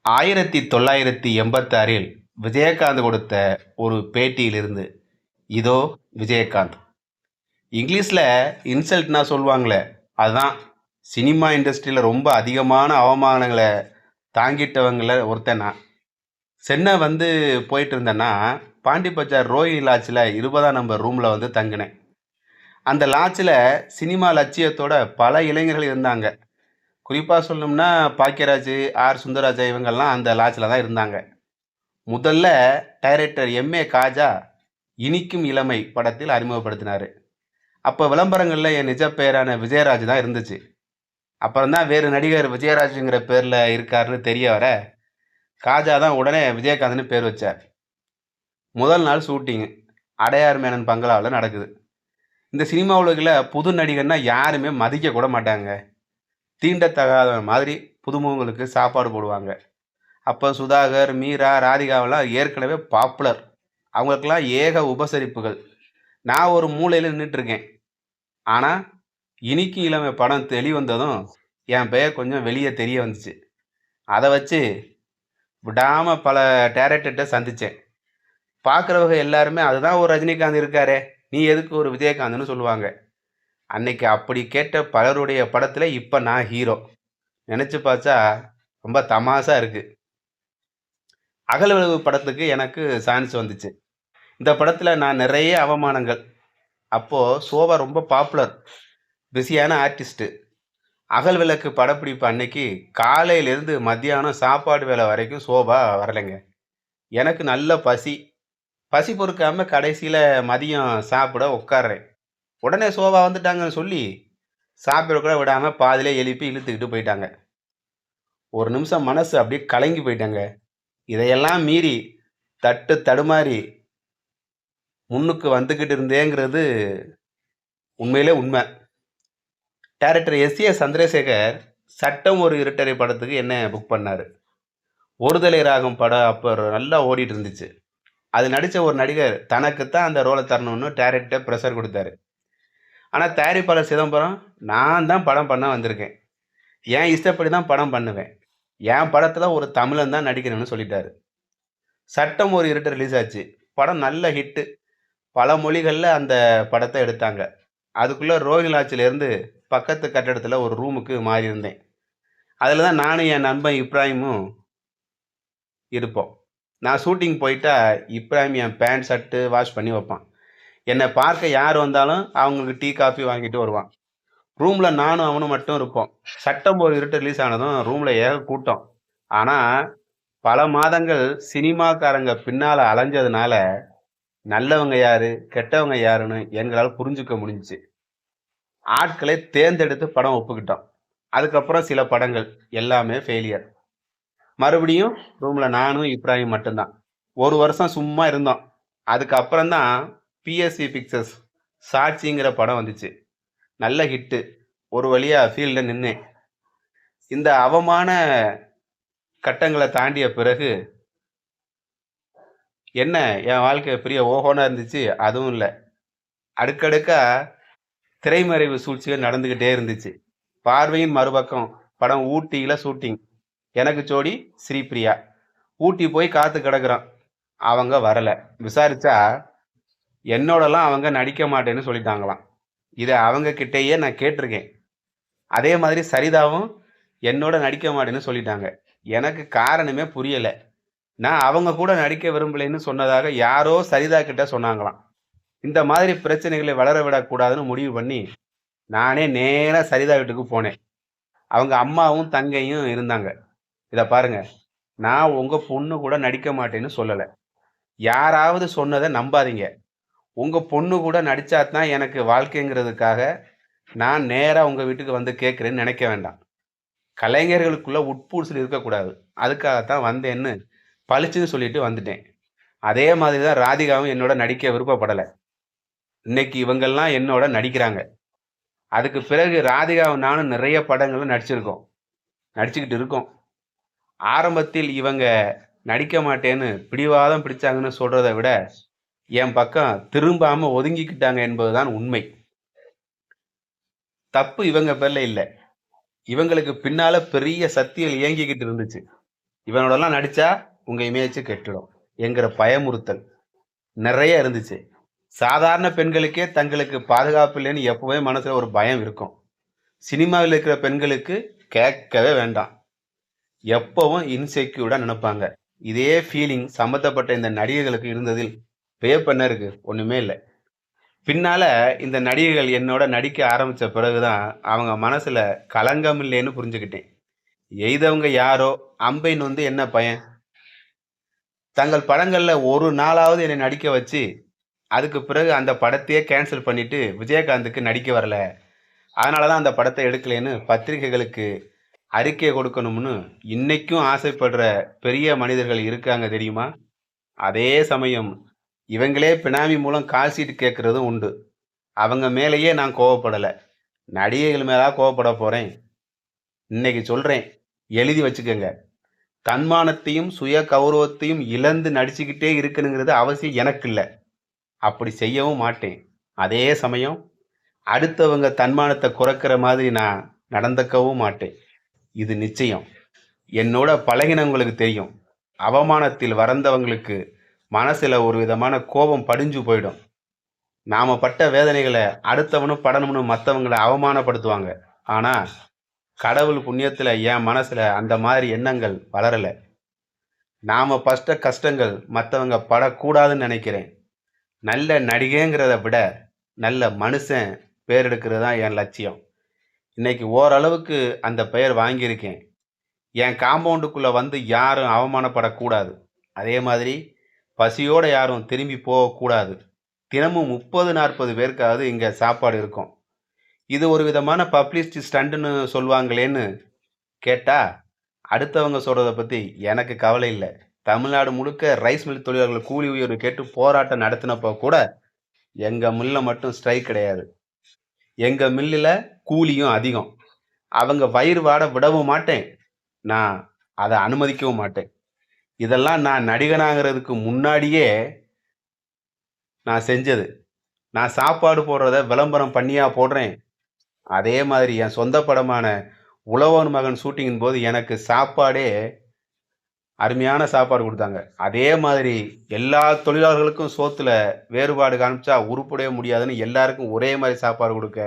1986 விஜயகாந்த் கொடுத்த ஒரு பேட்டியிலிருந்து இதோ விஜயகாந்த். இங்கிலீஷ்ல இன்சல்ட்னா சொல்லுவாங்களே, அதுதான். சினிமா இண்டஸ்ட்ரியில ரொம்ப அதிகமான அவமானங்களை தாங்கிட்டவங்கள ஒருத்தன் நான். சென்னை போயிட்டு இருந்தேன்னா, பாண்டி பஜார் ரோஹிணி லாட்ஜில் 20ஆம் நம்பர் ரூமில் தங்கினேன். அந்த லாட்ஜில் சினிமா லட்சியத்தோட பல இளைஞர்கள் இருந்தாங்க. குறிப்பாக சொல்லணும்னா பாக்கியராஜ், ஆர் சுந்தரராஜா இவங்கெல்லாம் அந்த லாட்ஜில் தான் இருந்தாங்க. முதல்ல டைரக்டர் எம்.ஏ. காஜா இனிக்கும் இளமை படத்தில் அறிமுகப்படுத்தினார். அப்போ விளம்பரங்களில் என் நிஜ பெயரான விஜயராஜ் தான் இருந்துச்சு. அப்புறம் தான் வேறு நடிகர் விஜயராஜுங்கிற பேரில் இருக்காருன்னு தெரிய வர, காஜா தான் உடனே விஜயகாந்த்னு பேர் வச்சார். முதல் நாள் ஷூட்டிங் அடையார் மேனன் பங்களாவில் நடக்குது. இந்த சினிமா உலகில் புது நடிகர்னா யாருமே மதிக்க கூட மாட்டாங்க. தீண்டத்தகாத மாதிரி புதுமுகங்களுக்கு சாப்பாடு போடுவாங்க. அப்போ சுதாகர், மீரா, ராதிகாவெல்லாம் ஏற்கனவே பாப்புலர். அவங்களுக்கெல்லாம் ஏக உபசரிப்புகள். நான் ஒரு மூலையில் நின்றுட்டுருக்கேன். ஆனால் இனிக்கு இளமை படம் வெளிவந்ததும் என் பெயர் கொஞ்சம் வெளியே தெரிய வந்துச்சு. அதை வச்சு விடாமல் பல டேரக்டர்கிட்ட சந்தித்தேன். பார்க்குறவங்க எல்லாருமே அதுதான் ஒரு ரஜினிகாந்த் இருக்காரே, நீ எதுக்கு ஒரு விஜயகாந்த்னு சொல்லுவாங்க. அன்னைக்கு அப்படி கேட்ட பலருடைய படத்தில் இப்போ நான் ஹீரோ. நினச்சி பார்த்தா ரொம்ப தமாசாக இருக்குது. அகல் படத்துக்கு எனக்கு சான்ஸ் வந்துச்சு. இந்த படத்தில் நான் நிறைய அவமானங்கள். அப்போது சோபா ரொம்ப பாப்புலர், பிஸியான ஆர்டிஸ்ட்டு. அகல் விளக்கு படப்பிடிப்பு அன்னைக்கு காலையிலேருந்து மத்தியானம் சாப்பாடு வேலை வரைக்கும் சோபா வரலைங்க. எனக்கு நல்ல பசி. பசி பொறுக்காமல் கடைசியில் மதியம் சாப்பிட உட்கார்றேன். உடனே சோபா வந்துட்டாங்கன்னு சொல்லி சாப்பிட கூட விடாமல் பாதியிலே எழுப்பி இழுத்துக்கிட்டு போயிட்டாங்க. ஒரு நிமிஷம் மனசு அப்படியே கலங்கி போயிட்டாங்க. இதையெல்லாம் மீறி தடுமாறி முன்னுக்கு வந்துக்கிட்டு இருந்தேங்கிறது உண்மையிலே உண்மை. Director SA. சந்திரசேகர் சட்டம் ஒரு இருட்டரை படத்துக்கு என்ன புக் பண்ணார். ஒருதலை ராகம் படம் அப்போ நல்லா ஓடிட்டு இருந்துச்சு. அது நடித்த ஒரு நடிகர் தனக்குத்தான் அந்த ரோலை தரணும்னு டைரக்டர் ப்ரெஷர் கொடுத்தாரு. ஆனால் தயாரிப்பாளர் சிதம்பரம், நான் தான் படம் பண்ண வந்திருக்கேன், என் இஷ்டப்படி தான் படம் பண்ணுவேன், என் படத்தில் ஒரு தமிழன் தான் நடிக்கணும்னு சொல்லிட்டாரு. சட்டம் ஒரு இருட்டு ரிலீஸ் ஆச்சு. படம் நல்ல ஹிட்டு. பல மொழிகளில் அந்த படத்தை எடுத்தாங்க. அதுக்குள்ளே ரோஹிணி லாட்ஜிலேருந்து பக்கத்து கட்டடத்தில் ஒரு ரூமுக்கு மாறி இருந்தேன். அதில் தான் நானும் என் நண்பன் இப்ராஹிமும் இருப்போம். நான் ஷூட்டிங் போயிட்டா இப்ராஹிம் என் பேண்ட் ஷர்ட்டு வாஷ் பண்ணி வைப்பான். என்னை பார்க்க யார் வந்தாலும் அவங்களுக்கு டீ காஃபி வாங்கிட்டு வருவான். ரூமில் நானும் அவனும் மட்டும் இருப்போம். சட்டம் ஒரு இருட்டு ரிலீஸ் ஆனதும் ரூமில் ஏக கூட்டம். ஆனால் பல மாதங்கள் சினிமாக்காரங்க பின்னால் அலைஞ்சதுனால நல்லவங்க யாரு கெட்டவங்க யாருன்னு எங்களால் புரிஞ்சுக்க முடிஞ்சிச்சு. ஆட்களை தேர்ந்தெடுத்து படம் ஒப்புக்கிட்டோம். அதுக்கப்புறம் சில படங்கள் எல்லாமே ஃபெயிலியர். மறுபடியும் ரூமில் நானும் இப்ராஹிம் மட்டும்தான். ஒரு வருஷம் சும்மா இருந்தோம். அதுக்கப்புறம் தான் பிஎஸ்சி பிக்சர்ஸ் சாட்சிங்கிற படம் வந்துச்சு. நல்ல ஹிட்டு. ஒரு வழியாக ஃபீல்டில் நின்னேன். இந்த அவமான கட்டங்களை தாண்டிய பிறகு என்ன என் வாழ்க்கை பெரிய ஓஹோனா இருந்துச்சு? அதுவும் இல்லை. அடுக்கடுக்கா திரைமறைவு சூழ்ச்சிகள் நடந்துக்கிட்டே இருந்துச்சு. பார்வையின் மறுபக்கம் படம் ஊட்டியில் ஷூட்டிங். எனக்கு ஜோடி ஸ்ரீபிரியா. ஊட்டி போய் காத்து கிடக்குறான். அவங்க வரலை. விசாரிச்சா என்னோடலாம் அவங்க நடிக்க மாட்டேன்னு சொல்லிட்டாங்களாம். இதை அவங்க கிட்டேயே நான் கேட்டிருக்கேன். அதே மாதிரி சரிதாவும் என்னோட நடிக்க மாட்டேன்னு சொல்லிட்டாங்க. எனக்கு காரணமே புரியலை. நான் அவங்க கூட நடிக்க விரும்பலைன்னு சொன்னதாக யாரோ சரிதா கிட்ட சொன்னாங்களாம். இந்த மாதிரி பிரச்சனைகளை வளர விடக்கூடாதுன்னு முடிவு பண்ணி நானே நேராக சரிதா வீட்டுக்கு போனேன். அவங்க அம்மாவும் தங்கையும் இருந்தாங்க. இதை பாருங்க, நான் உங்கள் பொண்ணு கூட நடிக்க மாட்டேன்னு சொல்லலை. யாராவது சொன்னதை நம்பாதீங்க. உங்கள் பொண்ணு கூட நடித்தாதான் எனக்கு வாழ்க்கைங்கிறதுக்காக நான் நேராக உங்கள் வீட்டுக்கு வந்து கேட்குறேன்னு நினைக்க வேண்டாம். கலைஞர்களுக்குள்ள உட்பூசல் இருக்கக்கூடாது. அதுக்காகத்தான் வந்தேன்னு பளிச்சுன்னு சொல்லிட்டு வந்துட்டேன். அதே மாதிரி தான் ராதிகாவும் என்னோட நடிக்க விருப்பப்படலை. இன்னைக்கு இவங்கெல்லாம் என்னோட நடிக்கிறாங்க. அதுக்கு பிறகு ராதிகாவும் நானும் நிறைய படங்களும் நடிச்சுக்கிட்டு இருக்கோம். ஆரம்பத்தில் இவங்க நடிக்க மாட்டேன்னு பிடிவாதம் பிடிச்சாங்கன்னு சொல்றதை விட என் பக்கம் திரும்பாம ஒதுங்கிக்கிட்டாங்க என்பதுதான் உண்மை. தப்பு இவங்க பேர்ல இல்லை. இவங்களுக்கு பின்னால பெரிய சக்திகள் இயங்கிக்கிட்டு இருந்துச்சு. இவனோடலாம் நடிச்சா உங்க இமேஜ் கெட்டுடும் என்கிற பயமுறுத்தல் நிறைய இருந்துச்சு. சாதாரண பெண்களுக்கே தங்களுக்கு பாதுகாப்பு இல்லைன்னு எப்பவுமே மனசுல ஒரு பயம் இருக்கும். சினிமாவில் இருக்கிற பெண்களுக்கு கேட்கவே வேண்டாம். எப்பவும் இன்செக்யூர்டா நினைப்பாங்க. இதே ஃபீலிங் சம்பந்தப்பட்ட இந்த நடிகைகளுக்கு இருந்ததில் வியப்பு என்ன இருக்கு? ஒண்ணுமே இல்ல. பின்னால இந்த நடிகைகள் என்னோட நடிக்க ஆரம்பிச்ச பிறகுதான் அவங்க மனசுல களங்கம் இல்லைன்னு புரிஞ்சுக்கிட்டேன். எய்தவங்க யாரோ அம்பை நொந்து என்ன பயன்? தங்கள் படங்கள்ல ஒரு நாளாவது என்னை நடிக்க வச்சு, அதுக்கு பிறகு அந்த படத்தையே கேன்சல் பண்ணிட்டு விஜயகாந்துக்கு நடிக்க வரல. அதனால தான் அந்த படத்த எடுக்கலைன்னு பத்திரிகைகளுக்கு அறிக்கை கொடுக்கணும்னு இன்னைக்கும் ஆசைப்படுற பெரிய மனிதர்கள் இருக்காங்க தெரியுமா? அதே சமயம் இவங்களே பினாமி மூலம் கால் ஷீட் கேட்கிறதும் உண்டு. அவங்க மேலேயே நான் கோவப்படல. நடிகைகள் மேலா கோவப்பட போறேன்? இன்னைக்கு சொல்றேன். எழுதி வச்சுக்கங்க. தன்மானத்தையும், சுய கௌரவத்தையும் இழந்து நடிச்சுக்கிட்டே இருக்கணுங்கிறது அவசியம் எனக்கு இல்ல. அப்படி செய்யவும் மாட்டேன். அதே சமயம் அடுத்தவங்க தன்மானத்த குறைக்கிற மாதிரி நான் நடந்துக்கவும் மாட்டேன். இது நிச்சயம். என்னோட பழகினவங்களுக்கு தெரியும். அவமானத்தில் வறண்டவங்களுக்கு மனசுல ஒரு விதமான கோபம் படிஞ்சு போயிடும். நாம பட்ட வேதனைகள அடுத்தவனும் படணும்னு மத்தவங்கள அவமானப்படுத்துவாங்க. ஆனா, கடவுள் புண்ணியத்துல என் மனசுல அந்த மாதிரி எண்ணங்கள் வளரல. நாம பட்ட கஷ்டங்கள் மத்தவங்க படக்கூடாதுன்னு நெனைக்கிறேன். நல்ல நடிகைங்கிறத விட, நல்ல மனுஷன் பேர் எடுக்கிறது தான் என் லட்சியம். இன்னைக்கு ஓரளவுக்கு அந்த பெயர் வாங்கியிருக்கேன். என் காம்பவுண்டுக்குள்ள வந்து யாரும் அவமானப்படக்கூடாது. அதே மாதிரி பசியோட யாரும் திரும்பி போகக்கூடாது. தினமும் 30, 40 பேருக்காவது இங்க சாப்பாடு இருக்கும். இது ஒரு விதமான பப்ளிசிட்டி ஸ்டண்ட்ன்னு சொல்லுவாங்களேன்னு கேட்டா, அடுத்தவங்க சொல்றத பத்தி எனக்கு கவலை இல்ல. தமிழ்நாடு முழுக்க ரைஸ் மில் தொழிலாளர்கள் கூலி உயர்வு கேட்டு போராட்டம் நடத்தினப்போ கூட, எங்க மில்ல மட்டும் ஸ்ட்ரைக் கிடையாது. எங்க மில்லுல கூலியும் அதிகம். அவங்க வயிறு வாட விடவும் மாட்டேன். நான் அத அனுமதிக்கவும் மாட்டேன். இதெல்லாம் நான் நடிகனாகுறதுக்கு முன்னாடியே நான் செஞ்சது. நான் சாப்பாடு போடுறத விளம்பரம் பண்ணியா போடுறேன்? அதே மாதிரி என் சொந்த படமான உழவன் மகன் ஷூட்டிங்கின் போது எனக்கு சாப்பாடே அருமையான சாப்பாடு குடுத்தாங்க. அதே மாதிரி எல்லா தொழிலாளர்களுக்கும் சோத்துல வேறுபாடு காமிச்சா உருப்படவே முடியாதுன்னு எல்லாருக்கும் ஒரே மாரி சாப்பாடு குடுக்க